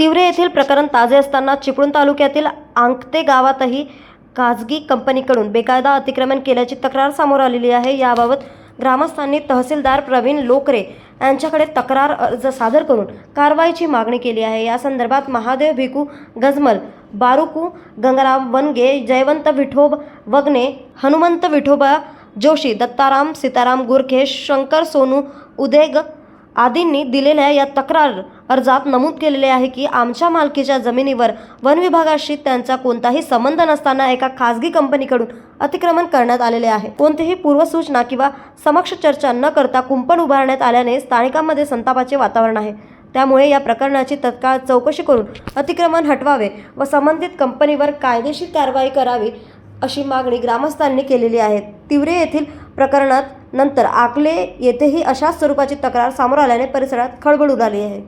तिवरे येथील प्रकरण ताजे असताना चिपळूण तालुक्यातील आंकते गावातही खाजगी कंपनीकडून बेकायदा अतिक्रमण केल्याची तक्रार समोर आलेली आहे। याबाबत ग्रामस्थांनी तहसीलदार प्रवीण लोकरे यांच्याकडे तक्रार अर्ज सादर करून कारवाईची मागणी केली आहे। या संदर्भात महादेव भिकू गजमल, बारुकू गंगाराम वनगे, जयवंत विठोब वगने, हनुमंत विठोबा जोशी, दत्ताराम सीताराम गुरखे, शंकर सोनू उदेग आदींनी दिलेल्या या तक्रार अर्जात नमूद केलेले आहे की आमच्या मालकीच्या जमिनीवर वन विभागाशी त्यांचा कोणताही संबंध नसताना एका खासगी कंपनीकडून अतिक्रमण करण्यात आलेले आहे। कोणतीही पूर्वसूचना किंवा समक्ष चर्चा न करता कुंपण उभारण्यात आल्याने स्थानिकांमध्ये संतापाचे वातावरण आहे। त्यामुळे या प्रकरणाची तत्काळ चौकशी करून अतिक्रमण हटवावे व संबंधित कंपनीवर कायदेशीर कारवाई करावी अशी मागणी ग्रामस्थांनी केलेली आहे। तिवरे येथील प्रकरणात नंतर आकले येथेही अशाच स्वरूपाची तक्रार समोर आल्याने परिसरात खळबळ उडाली आहे।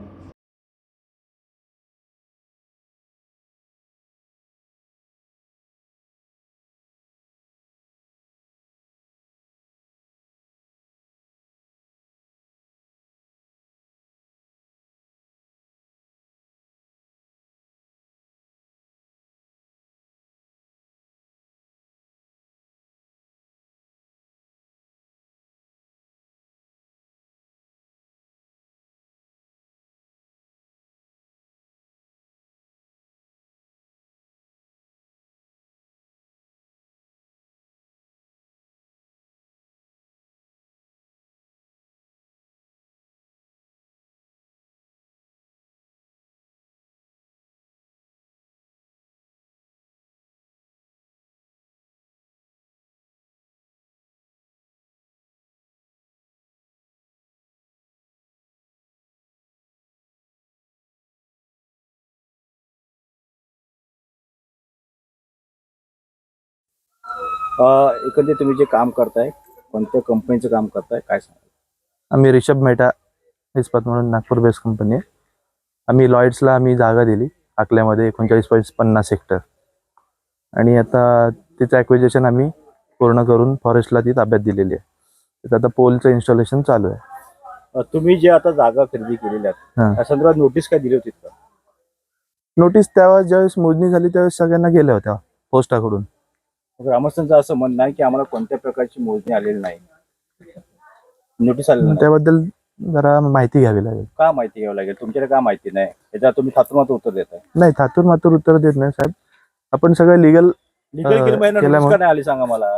एकंदरीत तुम्ही जे काम करताय, कोणत्या कंपनीचं काम करताय, काय सांगाल? आम्ही ऋषभ मेहता इस्पात म्हणून नागपूर बेस कंपनी आहे। आम्ही लॉयड्सला जागा दिली आकल्यामध्ये 39.50 हेक्टर आणि आता तिचं ॲक्विजिशन आम्ही पूर्ण करून फॉरेस्टला ती ताब्यात दिलेली आहे। तिथं आता पोलचं इन्स्टॉलेशन चालू आहे। तुम्ही जे आता जागा खरेदी केलेल्या आहेत त्या संदर्भात नोटीस काय दिली होती का? नोटीस त्यावेळेस ज्यावेळेस मोजणी झाली त्यावेळेस सगळ्यांना गेल्या होत्या पोस्टाकडून। ग्रामस्थांचं असं म्हणणं आहे की आम्हाला कोणत्या प्रकारची मोजणी आलेली नाही, नोटीस आलेली नाही। त्याबद्दल जरा माहिती घ्यावी लागेल। का माहिती घ्यावी लागेल? तुमच्याकडे का माहिती नाही? याच्यात तुम्ही थातुरमात उत्तर देताय? नाही, थातूर मातूर उत्तर देत नाही साहेब, आपण सगळं लिगल नोटीस का नाही आली सांगा मला?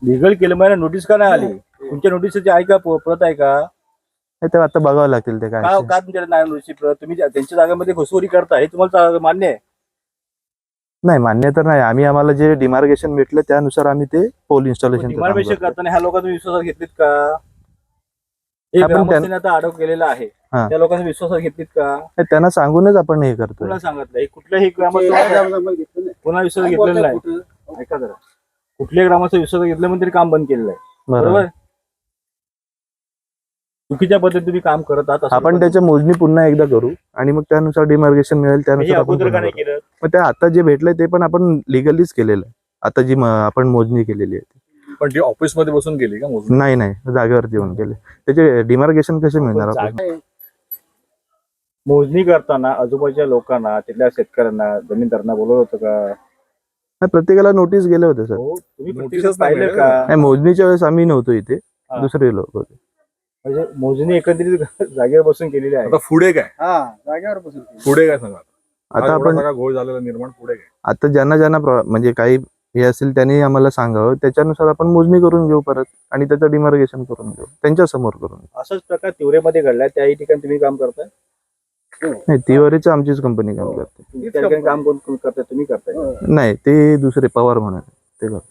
लिगल केलं महिना नोटीस का नाही आली? तुमच्या नोटीसची आहे का प्रत आहे का? ते आता बघावं लागतील ते काय का तुमच्याकडे नाही नोटीसची प्रत? तुम्ही त्यांच्या जागेमध्ये घुसखोरी करता हे तुम्हाला मान्य आहे? नाही, मान्य तर नाही। आम्हाला जे डिमार्केशन भेटलं त्यानुसार आम्ही ते पोल इन्स्टॉलेशन डिमार्केशन करताना ह्या लोकांना विश्वासात घेतलीत का? हे ग्रामस्थांनी आता अडव केलेला आहे, त्या लोकांना विश्वासात घेतलीत का? त्यांना सांगूनच आपण हे करतो। पुन्हा सांगितलं कुठल्याही ग्रामस्थ पुन्हा विश्वास घेतलेला नाही। ऐका जरा, कुठल्याही ग्रामस्थ विश्वास घेतल्यामुळे तरी काम बंद केलेलं आहे, बरोबर? चुकीच्या पद्धतीने तुम्ही काम करत आहात। आपण त्याची मोजणी पुन्हा एकदा करू आणि मग त्यानुसार डिमार्केशन मिळेल त्यानुसार अगोदर का नाही केलं? मग ते आता जे भेटलंय ते पण आपण लिगलीच केलेलं आहे। आता जी आपण मोजणी केलेली आहे पण ती ऑफिस मध्ये बसून केली का मोजणी? नाही, जागेवरती येऊन केले। त्याचे डिमार्केशन कसे मिळणार आपल्याला? मोजणी करताना आजूबाजूच्या लोकांना, तिथल्या शेतकऱ्यांना, जमीनदारांना बोलवलं होतं का? प्रत्येकाला नोटीस गेले होते सर। तुम्ही प्रत्यक्षात पाहिलं का? नाही, मोजणीच्या वेळेस आम्ही नव्हतो इथे, दुसरे लोक होते। म्हणजे मोजणी एकत्रित जागेवर बसून केलेली आहे। आता पुढे काय? जागेवर बसून पुढे काय सांगा? आता आपण घोळ झालेला निर्माण पुढे काय? आता ज्यांना म्हणजे काही हे असेल त्यांनी आम्हाला सांगावं, त्याच्यानुसार आपण मोजणी करून घेऊ परत आणि त्याचं डिमार्केशन करून घेऊ, त्यांच्या समोर करून घेऊ। असाच प्रकार तिवरेमध्ये घडलाय, त्याही ठिकाणी तुम्ही काम करताय? नाही, तिवरेच आमचीच कंपनी काम करते। त्या ठिकाणी काम कोण करताय? तुम्ही करताय? नाही, ते दुसरे पवार म्हणून ते करतात।